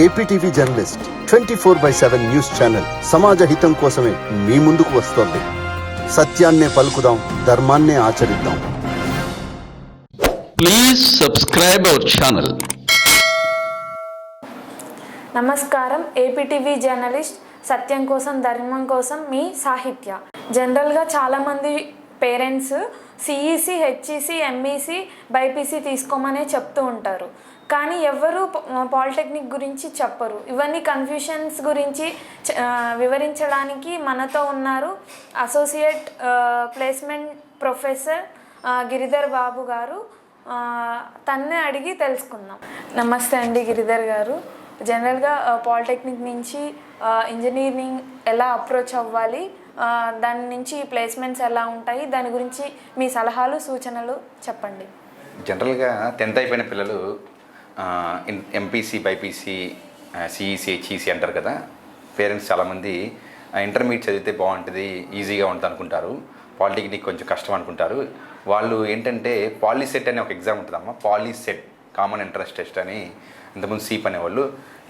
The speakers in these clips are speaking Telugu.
ఏపీటీవీ జర్నలిస్ట్ 24/7 న్యూస్ ఛానల్ సమాజ హితం కోసమే మీ ముందుకు వస్తోంది. సత్యాన్నే పలుకుదాం, ధర్మాన్నే ఆచరిద్దాం. Please subscribe our channel. నమస్కారం. ఏపీటీవీ జర్నలిస్ట్ సత్యం కోసం ధర్మం కోసం మీ సాహిత్య. జనరల్గా చాలామంది parents CEC, HEC, MEC, BiPC తీసుకోమనే చెప్తూ ఉంటారు. కానీ ఎవరు పాలిటెక్నిక్ గురించి చెప్పరు. ఇవన్నీ కన్ఫ్యూషన్స్ గురించి వివరించడానికి మనతో ఉన్నారు అసోసియేట్ ప్లేస్మెంట్ ప్రొఫెసర్ గిరిధర్ బాబు గారు. తన్నే అడిగి తెలుసుకుందాం. నమస్తే అండి గిరిధర్ గారు. జనరల్గా పాలిటెక్నిక్ నుంచి ఇంజనీరింగ్ ఎలా అప్రోచ్ అవ్వాలి, దాని నుంచి ప్లేస్మెంట్స్ ఎలా ఉంటాయి, దాని గురించి మీ సలహాలు సూచనలు చెప్పండి. జనరల్గా 10th అయిపోయిన పిల్లలు ఎంపీసీ, బైపీసీ, సిఈసి, హెచ్ఈసి అంటారు కదా. పేరెంట్స్ చాలామంది ఇంటర్మీడియట్ చదివితే బాగుంటుంది, ఈజీగా ఉంటుంది అనుకుంటారు. పాలిటెక్నిక్ కొంచెం కష్టం అనుకుంటారు. వాళ్ళు ఏంటంటే పాలీసెట్ అనే ఒక ఎగ్జామ్ ఉంటుందమ్మా. పాలీసెట్ కామన్ ఎంట్రన్స్ టెస్ట్ అని ఇంతకుముందు సీప్ అనేవాళ్ళు.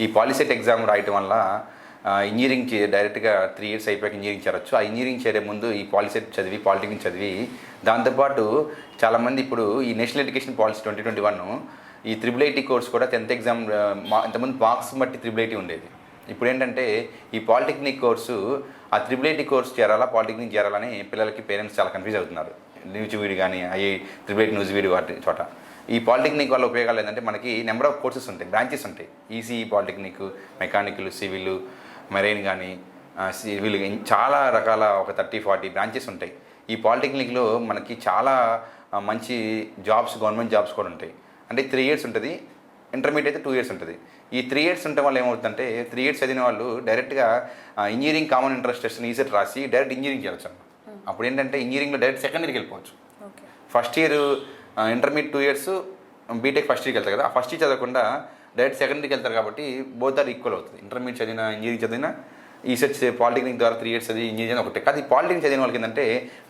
ఈ పాలీసెట్ ఎగ్జామ్ రాయటం వల్ల ఇంజనీరింగ్ డైరెక్ట్గా 3 years అయిపోయాక ఇంజనీరింగ్ చేరొచ్చు. ఆ ఇంజనీరింగ్ చేరే ముందు ఈ పాలీసెట్ చదివి, పాలిటెక్నిక్ చదివి, దాంతోపాటు చాలామంది ఇప్పుడు ఈ నేషనల్ ఎడ్యుకేషన్ పాలసీ 2021 ఈ IIIT కోర్స్ కూడా 10th ఎగ్జామ్ ఇంతకుముందు మార్క్స్ బట్టి IIIT ఉండేది. ఇప్పుడు ఏంటంటే ఈ పాలిటెక్నిక్ కోర్సు ఆ IIIT కోర్స్ చేరాలా, పాలిటెక్నిక్ చేరాలని పిల్లలకి పేరెంట్స్ చాలా కన్ఫ్యూజ్ అవుతున్నారు. న్యూజివీడు కానీ IIIT న్యూజివీడు వాటి చోట. ఈ పాలిటెక్నిక్ వల్ల ఉపయోగాలు ఏంటంటే మనకి నెంబర్ ఆఫ్ కోర్సెస్ ఉంటాయి, బ్రాంచెస్ ఉంటాయి. ECE polytechnic, mechanical, civil, marine కానీ సివిల్, చాలా రకాల ఒక 30-40 బ్రాంచెస్ ఉంటాయి. ఈ పాలిటెక్నిక్లో మనకి చాలా మంచి జాబ్స్, గవర్నమెంట్ జాబ్స్ కూడా ఉంటాయి. అంటే 3 years ఉంటుంది, ఇంటర్మీడియట్ అయితే 2 years ఉంటుంది. ఈ 3 years ఉండటం వల్ల ఏమవుతుందంటే 3 years చదివిన వాళ్ళు డైరెక్ట్గా engineering common interest test ECET రాసి డైరెక్ట్ ఇంజనీరింగ్ చేయొచ్చు. అప్పుడు ఏంటంటే ఇంజనీరింగ్లో డైరెక్ట్ సెకండ్ ఇయర్కి వెళ్ళిపోవచ్చు. First year intermediate 2 years, BTech first ఇయర్కి వెళ్తారు కదా. ఆ ఫస్ట్ ఇయర్ చదవకుండా డైరెక్ట్ సెకండ్ ఇయర్కి వెళ్తారు కాబట్టి బోత్ ఆర్ ఈక్వల్ అవుతుంది. ఇంటర్మీడియట్ చదివిన, ఇంజనీరింగ్ చదివిన, ఈసెట్ పాలిటెక్నిక్ ద్వారా 3 years చదివి ఇంజనీరింగ్ ఒకటే. కానీ పాలిటెక్నిక్ చదివిన వాళ్ళకి ఏంటంటే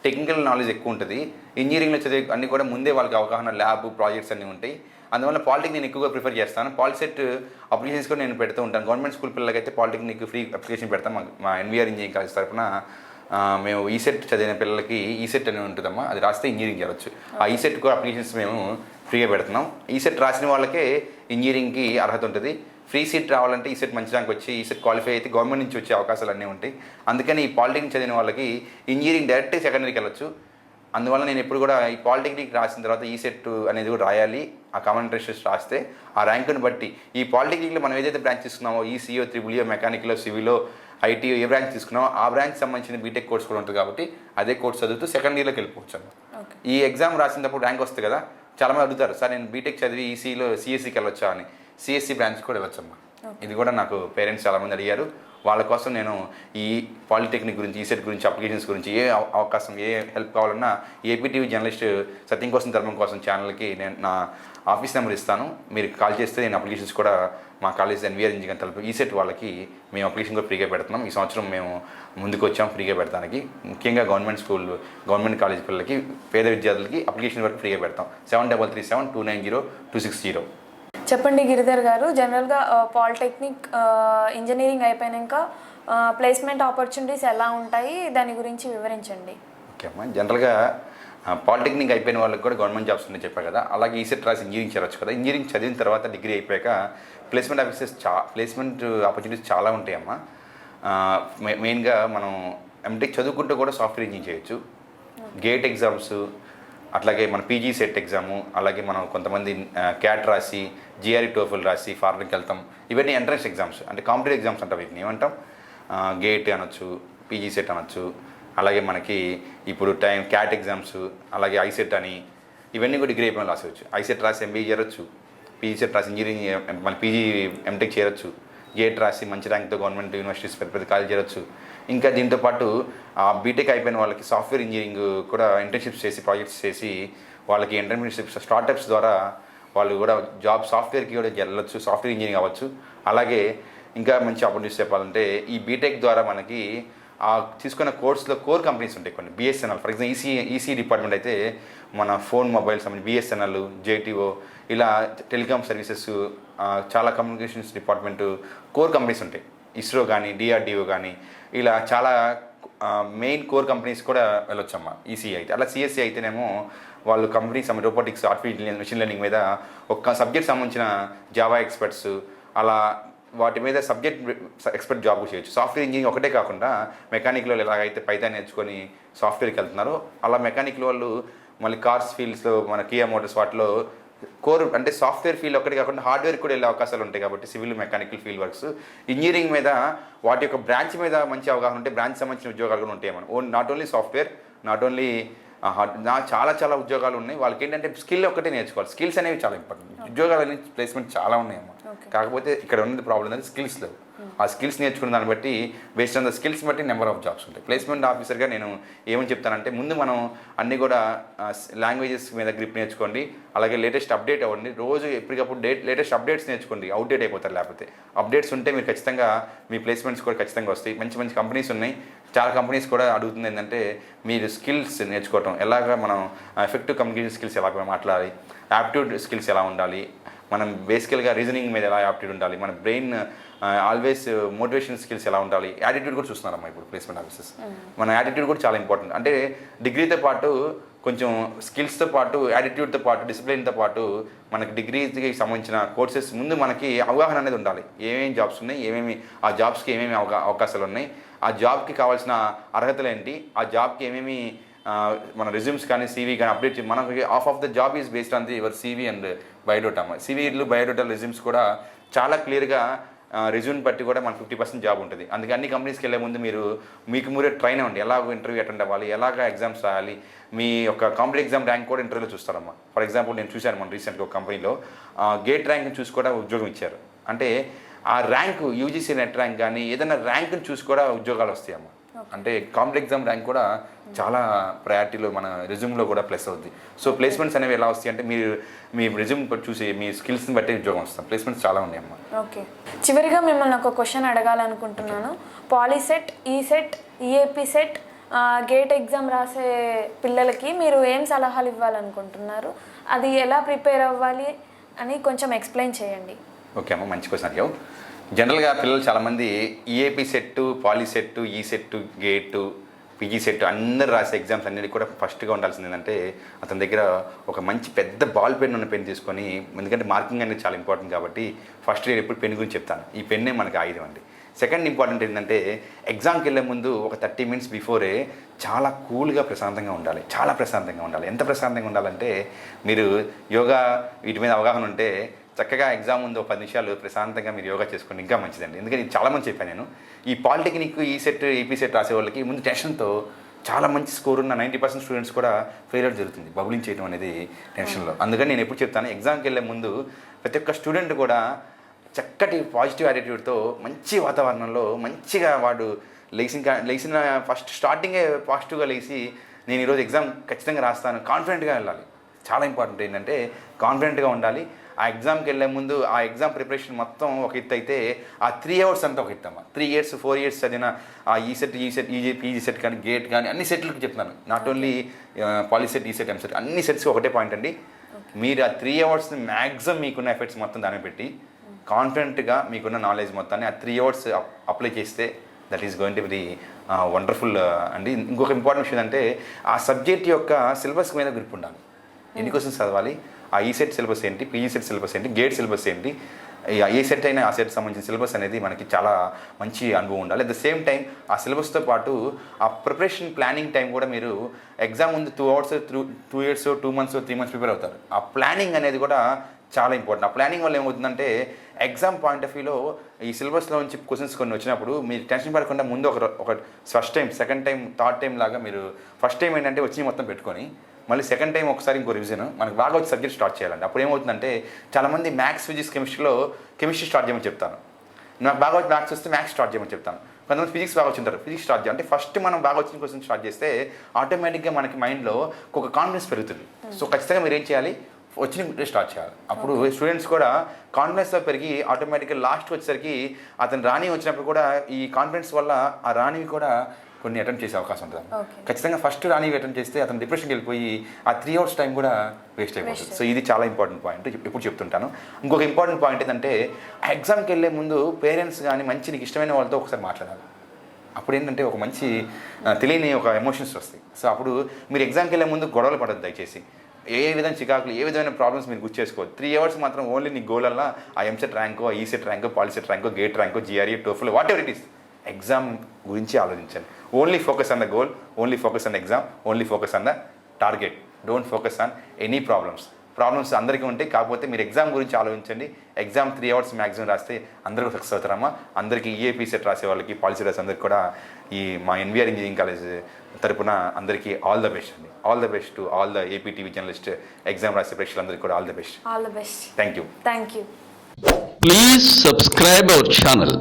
టెక్నికల్ నాలెడ్జ్ ఎక్కువ ఉంటుంది. ఇంజనీరింగ్లో చదివే అన్ని కూడా ముందే వాళ్ళకి అవగాహన, ల్యాబ్, ప్రాజెక్ట్స్ అన్నీ ఉంటాయి. అందువల్ల పాలిటెక్నిక్ నేను ఎక్కువగా ప్రిఫర్ చేస్తాను. పాలిసెట్ అప్లికేషన్స్ కూడా నేను పెడుతూ ఉంటాను. గవర్నమెంట్ స్కూల్ పిల్లలకైతే పాలిటెక్నిక్ ఫ్రీ అప్లికేషన్ పెడతాం. మా ఎన్వీఆర్ ఇంజనీరింగ్ కాలేజ్ తరఫున మేము ఈసెట్ చదివిన పిల్లలకి ఈసెట్ అని ఉంటుందమ్మా, అది రాస్తే ఇంజనీరింగ్ చేయవచ్చు. ఆ ఈసెట్ కూడా అప్లికేషన్స్ మేము ఫ్రీగా పెడుతున్నాం. ఈసెట్ రాసిన వాళ్ళకే ఇంజనీరింగ్కి అర్హత ఉంటుంది. ఫ్రీ సీట్ రావాలంటే ఈసెట్ మంచి ర్యాంక్ వచ్చి ఈసెట్ క్వాలిఫై అయితే గవర్నమెంట్ నుంచి వచ్చే అవకాశాలు అన్నీ ఉంటాయి. అందుకని ఈ పాలిటెక్నిక్ చదివిన వాళ్ళకి ఇంజనీరింగ్ డైరెక్ట్ సెకండ్ ఇయర్కి వెళ్ళొచ్చు. అందువల్ల నేను ఎప్పుడు కూడా ఈ పాలిటెక్నిక్ రాసిన తర్వాత ఈసెట్ అనేది కూడా రాయాలి. ఆ కామన్ ఇంట్రెస్ట్ రాస్తే ఆ ర్యాంకుని బట్టి ఈ పాలిటెక్నిక్లో మనం ఏదైతే బ్రాంచ్ తీసుకున్నామో, ఈసీఓ, IIIO, మెకానికల్, సివిలో, ఐటీఓ, ఏ బ్రాంచ్ తీసుకున్నామో ఆ బ్రాంచ్ సంబంధించిన బీటెక్ కోర్స్ కూడా ఉంటుంది కాబట్టి అదే కోర్స్ చదువుతూ సెకండ్ ఇయర్లోకి వెళ్ళిపోవచ్చు. ఈ ఎగ్జామ్ రాసినప్పుడు ర్యాంక్ వస్తుంది కదా, చాలామంది అడుగుతారు, సార్ నేను బీటెక్ చదివి ఈసీలో సిఎస్సికి వెళ్ళొచ్చా అని. సిఎస్సి బ్రాంచ్ కూడా వెళ్ళొచ్చమ్మా. ఇది కూడా నాకు పేరెంట్స్ చాలామంది అడిగారు. వాళ్ళ కోసం నేను ఈ పాలిటెక్నిక్ గురించి, ఈసెట్ గురించి, అప్లికేషన్స్ గురించి ఏ అవకాశం, ఏ హెల్ప్ కావాలన్నా ఏపీటీవీ జర్నలిస్ట్ సత్యం కోసం ధర్మం కోసం ఛానల్కి నేను నా ఆఫీస్ నెంబర్ ఇస్తాను. మీరు కాల్ చేస్తే నేను అప్లికేషన్స్ కూడా మా కాలేజ్ ఎన్వీఆర్ ఇంజనీరింగ్ తరపు ఈసెట్ వాళ్ళకి మేము అప్లికేషన్ కూడా ఫ్రీగా పెడుతున్నాం. ఈ సంవత్సరం మేము ముందుకు వచ్చాం ఫ్రీగా పెడతానికి. ముఖ్యంగా గవర్నమెంట్ స్కూల్, గవర్నమెంట్ కాలేజ్ పిల్లలకి, పేద విద్యార్థులకి అప్లికేషన్ వరకు ఫ్రీగా పెడతాం. 7337290260. చెప్పండి గిరిధర్ గారు. జనరల్గా పాలిటెక్నిక్, ఇంజనీరింగ్ అయిపోయాక ప్లేస్మెంట్ ఆపర్చునిటీస్ ఎలా ఉంటాయి, దాని గురించి వివరించండి. ఓకే అమ్మా. జనరల్గా పాలిటెక్నిక్ అయిపోయిన వాళ్ళకి కూడా గవర్నమెంట్ జాబ్స్ ఉన్నాయి చెప్పా కదా. అలాగే ఈసెట్ రాసి ఇంజనీరింగ్ చేరొచ్చు కదా. ఇంజనీరింగ్ చదివిన తర్వాత డిగ్రీ అయిపోయాక ప్లేస్మెంట్ ఆపర్చునిటీస్ చాలా ఉంటాయమ్మా. మెయిన్గా మనం ఎంటెక్ చదువుకుంటూ కూడా సాఫ్ట్వేర్ ఇంజనీరింగ్ చేయొచ్చు. గేట్ ఎగ్జామ్స్, అట్లాగే మన పీజీ సెట్ ఎగ్జాము, అలాగే మనం కొంతమంది క్యాట్ రాసి, జిఆర్ఈ, టోఫెల్ రాసి ఫారెన్కి వెళ్తాం. ఇవన్నీ ఎంట్రన్స్ ఎగ్జామ్స్, అంటే కాంపిటేటివ్ ఎగ్జామ్స్ అంటాం. వీటిని ఏమంటాం, గేట్ అనొచ్చు, పీజీ సెట్ అనొచ్చు. అలాగే మనకి ఇప్పుడు క్యాట్ ఎగ్జామ్స్, అలాగే ఐసెట్ అని, ఇవన్నీ కూడా డిగ్రీ అయిపోయిన రాసేవచ్చు. ఐసెట్ రాసి ఎంబీఏ చేరొచ్చు, పీజీ సెట్ రాసి ఇంజనీరింగ్, మన పీజీ ఎంటెక్ చేరొచ్చు. గేట్ రాసి మంచి ర్యాంక్తో గవర్నమెంట్ యూనివర్సిటీస్ పెద్ద పెద్ద కాలేజ్ చేరొచ్చు. ఇంకా దీంతోపాటు బీటెక్ అయిపోయిన వాళ్ళకి సాఫ్ట్వేర్ ఇంజనీరింగ్ కూడా ఇంటర్న్షిప్స్ చేసి, ప్రాజెక్ట్స్ చేసి, వాళ్ళకి ఇంటర్న్షిప్స్, స్టార్టప్స్ ద్వారా వాళ్ళు కూడా జాబ్ సాఫ్ట్వేర్కి కూడా వెళ్ళొచ్చు, సాఫ్ట్వేర్ ఇంజనీరింగ్ అవ్వచ్చు. అలాగే ఇంకా మంచి ఆపర్చునిటీస్ చెప్పాలంటే ఈ బీటెక్ ద్వారా మనకి తీసుకున్న కోర్సులో కోర్ కంపెనీస్ ఉంటాయి కొన్ని. BSNL for example EC department అయితే మన ఫోన్ మొబైల్స్ సంబంధించి బిఎస్ఎన్ఎల్, జేటీఓ, ఇలా టెలికామ్ సర్వీసెస్, చాలా కమ్యూనికేషన్స్ డిపార్ట్మెంటు కోర్ కంపెనీస్ ఉంటాయి. ఇస్రో కానీ, డిఆర్డిఓ కానీ, ఇలా చాలా మెయిన్ కోర్ కంపెనీస్ కూడా వెళ్ళొచ్చమ్మా ఈసీఈ అయితే. అలా సిఎస్సి అయితేనేమో వాళ్ళు companies robotics, artificial machine learning మీద ఒక సబ్జెక్ట్ సంబంధించిన జావా ఎక్స్పర్ట్స్, అలా వాటి మీద సబ్జెక్ట్ ఎక్స్పర్ట్ జాబ్ చేయొచ్చు. సాఫ్ట్వేర్ ఇంజనీరింగ్ ఒకటే కాకుండా మెకానికల్ వాళ్ళు ఎలాగైతే పైథాన్ నేర్చుకొని సాఫ్ట్వేర్కి వెళ్తున్నారో అలా మెకానికల్ వాళ్ళు మళ్ళీ కార్స్ ఫీల్డ్స్లో, మన కియా మోటార్స్ వాటిలో కోర్ అంటే సాఫ్ట్వేర్ ఫీల్డ్ ఒకటి కాకుండా హార్డ్వేర్ కూడా వెళ్ళే అవకాశాలు ఉంటాయి. కాబట్టి civil, mechanical field works, engineering మీద వాటి యొక్క బ్రాంచ్ మీద మంచి అవగాహన ఉంటే బ్రాంచ్ సంబంధించిన ఉద్యోగాలు కూడా ఉంటాయి. మనం not only software, not only చాలా ఉద్యోగాలు ఉన్నాయి. వాళ్ళకి ఏంటంటే స్కిల్ ఒకటే నేర్చుకోవాలి. స్కిల్స్ అనేవి చాలా ఇంపార్టెంట్. ఉద్యోగాలు అనేవి ప్లేస్మెంట్ చాలా ఉన్నాయమ్మా. కాకపోతే ఇక్కడ ఉన్నది ప్రాబ్లం అనేది స్కిల్స్ లేవు. ఆ స్కిల్స్ నేర్చుకున్న దాన్ని బట్టి బేస్డ్ ఆన్ ద స్కిల్స్ బట్టి నెంబర్ ఆఫ్ జాబ్స్ ఉంటాయి. ప్లేస్మెంట్ ఆఫీసర్గా నేను ఏమని చెప్తానంటే, ముందు మనం అన్నీ కూడా లాంగ్వేజెస్ మీద గ్రిప్ నేర్చుకోండి, అలాగే లేటెస్ట్ అప్డేట్ అవ్వండి. రోజు ఎప్పటికప్పుడు లేటెస్ట్ అప్డేట్స్ నేర్చుకోండి. అవుట్డేట్ అయిపోతారు. లేకపోతే అప్డేట్స్ ఉంటే మీరు ఖచ్చితంగా మీ ప్లేస్మెంట్స్ కూడా ఖచ్చితంగా వస్తాయి. మంచి మంచి కంపెనీస్ ఉన్నాయి. చాలా కంపెనీస్ కూడా అడుగుతుంది ఏంటంటే మీరు స్కిల్స్ నేర్చుకోవటం, ఎలాగ మనం ఎఫెక్టివ్ కమ్యూనికేషన్ స్కిల్స్ ఎలాగ మాట్లాడాలి, యాప్ట్యూడ్ స్కిల్స్ ఎలా ఉండాలి, మనం బేసికల్గా రీజనింగ్ మీద ఎలా యాప్ట్యూడ్ ఉండాలి, మన బ్రెయిన్ ఆల్వేస్ మోటివేషన్ స్కిల్స్ ఎలా ఉండాలి, యాటిట్యూడ్ కూడా చూస్తున్నారమ్మా ఇప్పుడు ప్లేస్మెంట్ ఆఫీసెస్. మన యాటిట్యూడ్ కూడా చాలా ఇంపార్టెంట్. అంటే డిగ్రీతో పాటు కొంచెం స్కిల్స్తో పాటు, యాటిట్యూడ్తో పాటు, డిసిప్లిన్తో పాటు మనకి డిగ్రీకి సంబంధించిన కోర్సెస్ ముందు మనకి అవగాహన అనేది ఉండాలి. ఏమేమి జాబ్స్ ఉన్నాయి, ఏమేమి ఆ జాబ్స్కి ఏమేమి అవకాశాలు ఉన్నాయి, ఆ జాబ్కి కావాల్సిన అర్హతలు ఏంటి, ఆ జాబ్కి ఏమేమి మన రెజ్యూమ్స్ కానీ సీవీ కానీ అప్డేట్ మనకి of the job is based on the your CV and biodata. సీవీలు, బయోడేటా, రెజ్యూమ్స్ కూడా చాలా క్లియర్గా రెజ్యూమ్ బట్టి కూడా మనకు 50% జాబ్ ఉంటుంది. అందుకే అన్ని కంపెనీస్కి వెళ్ళే ముందు మీకు మీరే ట్రైన్ అవ్వండి. ఎలాగ ఇంటర్వ్యూ అటెండ్ అవ్వాలి, ఎలాగ ఎగ్జామ్స్ రాయాలి, మీ యొక్క కాంపిటేటివ్ ఎగ్జామ్ ర్యాంక్ కూడా ఇంటర్వ్యూలో చూస్తారమ్మా. ఫర్ ఎగ్జాంపుల్ నేను చూశాను మన రీసెంట్గా ఒక కంపెనీలో గేట్ ర్యాంక్ని చూసి కూడా ఉద్యోగం ఇచ్చారు. అంటే ఆ ర్యాంకు యూజీసీ నెట్ ర్యాంక్ కానీ ఏదైనా ర్యాంక్ని చూసి కూడా ఉద్యోగాలు వస్తాయమ్మా. అంటే కాంపిటేటివ్ ఎగ్జామ్ ర్యాంక్ కూడా చాలా ప్రయారిటీలో మన రెజ్యూమ్లో కూడా ప్లస్ అవుద్ది. సో ప్లేస్మెంట్స్ అనేవి ఎలా వస్తాయి అంటే మీరు మీ రెజ్యూమ్ చూసి మీ స్కిల్స్ని బట్టి ఉద్యోగం వస్తాం. ప్లేస్మెంట్స్ చాలా ఉన్నాయమ్మా. ఓకే, చివరిగా మిమ్మల్ని ఒక క్వశ్చన్ అడగాలనుకుంటున్నాను. Polycet, ECET, EAPCET, GATE exam రాసే పిల్లలకి మీరు ఏం సలహాలు ఇవ్వాలనుకుంటున్నారు? అది ఎలా ప్రిపేర్ అవ్వాలి అని కొంచెం ఎక్స్ప్లెయిన్ చేయండి. ఓకే అమ్మ, మంచి క్వశ్చన్ అడిగావు. జనరల్గా పిల్లలు చాలామంది ఈఏపీ సెట్, పాలీసెట్, ఈ సెట్, గేటు, పీజీ సెట్ అందరు రాసే ఎగ్జామ్స్ అన్నిటికీ కూడా ఫస్ట్గా ఉండాల్సింది ఏంటంటే అతని దగ్గర ఒక మంచి పెద్ద బాల్ పెన్ ఉన్న పెన్ తీసుకొని, ఎందుకంటే మార్కింగ్ అనేది చాలా ఇంపార్టెంట్ కాబట్టి ఫస్ట్ నేను ఎప్పుడు పెన్ గురించి చెప్తాను. ఈ పెన్నే మనకి ఆయుధం అండి. సెకండ్ ఇంపార్టెంట్ ఏంటంటే ఎగ్జామ్కి వెళ్ళే ముందు ఒక 30 minutes బిఫోరే చాలా కూల్గా ప్రశాంతంగా ఉండాలి. చాలా ప్రశాంతంగా ఉండాలి. ఎంత ప్రశాంతంగా ఉండాలంటే మీరు యోగా వీటి మీద అవగాహన ఉంటే చక్కగా ఎగ్జామ్ ముందు 10 నిమిషాలు ప్రశాంతంగా మీరు యోగా చేసుకోండి, ఇంకా మంచిదండి. ఎందుకంటే ఇది చాలామంది చెప్పాను నేను. ఈ పాలిటెక్నిక్, ఈ సెట్, ఏపీ సెట్ రాసే వాళ్ళకి ముందు టెన్షన్తో చాలా మంచి స్కోర్ ఉన్న 90% స్టూడెంట్స్ కూడా ఫెయిల్యూర్ జరుగుతుంది, బబులింగ్ చేయడం అనేది టెన్షన్లో. అందుకని నేను ఎప్పుడు చెప్తాను, ఎగ్జామ్కి వెళ్ళే ముందు ప్రతి ఒక్క స్టూడెంట్ కూడా చక్కటి పాజిటివ్ యాటిట్యూడ్తో మంచి వాతావరణంలో మంచిగా వాడు లేచిన ఫస్ట్ స్టార్టింగే పాజిటివ్గా లేచి నేను ఈరోజు ఎగ్జామ్ ఖచ్చితంగా రాస్తాను కాన్ఫిడెంట్గా వెళ్ళాలి. చాలా ఇంపార్టెంట్ ఏంటంటే కాన్ఫిడెంట్గా ఉండాలి. ఆ ఎగ్జామ్కి వెళ్ళే ముందు ఆ ఎగ్జామ్ ప్రిపరేషన్ మొత్తం ఒక ఎత్తు అయితే ఆ 3 hours అంతా ఒక ఎత్తమ్మా. 3 years 4 years చదివిన ఆ ఈ సెట్, పీజీ సెట్ కానీ, గేట్ కానీ అన్ని సెట్లకి చెప్తున్నాను. నాట్ ఓన్లీ పాలీసెట్, ఈ సెట్, ఎంసెట్ అన్ని సెట్స్ ఒకటే పాయింట్ అండి. మీరు ఆ 3 hours మ్యాక్సిమం మీకున్న ఎఫర్ట్స్ మొత్తం దాన్ని పెట్టి కాన్ఫిడెంట్గా మీకున్న నాలెడ్జ్ మొత్తాన్ని ఆ 3 hours అప్లై చేస్తే that is going to be wonderful అండి. ఇంకొక ఇంపార్టెంట్ విషయం అంటే ఆ సబ్జెక్ట్ యొక్క సిలబస్ మీద గ్రిప్ ఉండాలి. ఎన్ని క్వశ్చన్స్ చదవాలి, ఆ ఈ సెట్ సిలబస్ ఏంటి, పీజీ సెట్ సిలబస్ ఏంటి, గేట్ సిలబస్ ఏంటి, ఏ సెట్ అయినా ఆ సెట్ సంబంధించిన సిలబస్ అనేది మనకి చాలా మంచి అనుభవం ఉండాలి. అట్ ద సేమ్ టైం ఆ సిలబస్తో పాటు ఆ ప్రిపరేషన్ ప్లానింగ్ టైం కూడా మీరు ఎగ్జామ్ ముందు 2 hours 2 years 2 months 3 months prepare అవుతారు. ఆ ప్లానింగ్ అనేది కూడా చాలా ఇంపార్టెంట్. ఆ ప్లానింగ్ వల్ల ఏమవుతుందంటే ఎగ్జామ్ పాయింట్ ఆఫ్ వ్యూలో ఈ సిలబస్లో నుంచి క్వశ్చన్స్ కొన్ని వచ్చినప్పుడు మీరు టెన్షన్ పడకుండా ముందు ఒక first time, second time, third time లాగా మీరు ఫస్ట్ టైం ఏంటంటే వచ్చి మొత్తం పెట్టుకొని మళ్ళీ సెకండ్ టైం ఒకసారి ఇంకో రివిజన్ మనకు బాగా వచ్చి సబ్జెక్ట్ స్టార్ట్ చేయాలండి. అప్పుడు ఏమవుతుందంటే చాలామంది మ్యాథ్స్, ఫిజిక్స్, కెమిస్ట్రీ స్టార్ట్ చేయమని చెప్తాను. నాకు బాగా వచ్చి మ్యాథ్స్ వస్తే మ్యాథ్స్ స్టార్ట్ చేయమని చెప్తాను. కొంతమంది ఫిజిక్స్ బాగా వచ్చింటారు, ఫిజిక్స్ స్టార్ట్ చేయాలి. అంటే ఫస్ట్ మనం బాగా వచ్చిన క్వశ్చన్ స్టార్ట్ చేస్తే ఆటోమేటిక్గా మనకి మైండ్లో ఒక కాన్ఫిడెన్స్ పెరుగుతుంది. సో ఖచ్చితంగా మీరు ఏం చేయాలి, వచ్చిన స్టార్ట్ చేయాలి. అప్పుడు స్టూడెంట్స్ కూడా కాన్ఫిడెన్స్తో పెరిగి ఆటోమేటిక్గా లాస్ట్కి వచ్చేసరికి అతను రాని వచ్చినప్పుడు కూడా ఈ కాన్ఫిడెన్స్ వల్ల ఆ రానివి కూడా కొన్ని అటెంప్ట్ చేసే అవకాశం ఉంటుంది. Okay. ఖచ్చితంగా ఫస్ట్ రానివి అటెంప్ట్ చేస్తే అతను డిప్రెషన్కి వెళ్ళిపోయి ఆ 3 hours టైం కూడా వేస్ట్ అయిపోతుంది. సో ఇది చాలా ఇంపార్టెంట్ పాయింట్, ఎప్పుడు చెప్తుంటాను. ఇంకొక ఇంపార్టెంట్ పాయింట్ ఏంటంటే ఆ ఎగ్జామ్కి వెళ్ళే ముందు పేరెంట్స్ కానీ మంచి నీకు ఇష్టమైన వాళ్ళతో ఒకసారి మాట్లాడాలి. అప్పుడు ఏంటంటే ఒక మంచి తెలియని ఒక ఎమోషన్స్ వస్తాయి. సో అప్పుడు మీరు ఎగ్జామ్కి వెళ్ళే ముందు గొడవలు పడద్దు దయచేసి. ఏ విధమైన చికాకులు, ఏ విధమైన ప్రాబ్లమ్స్ మీరు గుర్తు చేసుకోవద్దు. 3 hours మాత్రం ఓన్లీ నీ గోల్ అలా ఆ ఎంసెట్ ర్యాంకో, ఈసెట్ ర్యాంకో, పాలిసెట్ ర్యాంకో, గేట్ ర్యాంకో, GRE, TOEFL, whatever it is, exam గురించి ఆలోచించండి. Only focus on the goal, only focus on the exam, only focus on the target. Don't focus on any problems అందరికీ ఉంటాయి. కాకపోతే మీరు ఎగ్జామ్ గురించి ఆలోచించండి. ఎగ్జామ్ 3 hours మ్యాక్సిమం రాస్తే అందరూ సక్సెస్ అవుతారమ్మా. అందరికీ ఈఏపీ సెట్ రాసే వాళ్ళకి, పాలసీ రాసే అందరికీ కూడా ఈ మా ఎన్వీఆర్ ఇంజనీరింగ్ కాలేజ్ తరపున అందరికీ ఆల్ ద బెస్ట్ అండి. All the best to all the AP TV journalist exam రాసే ప్రేక్షకులందరికీ కూడా all the best. All the best. Thank you. Thank you. Please subscribe our channel.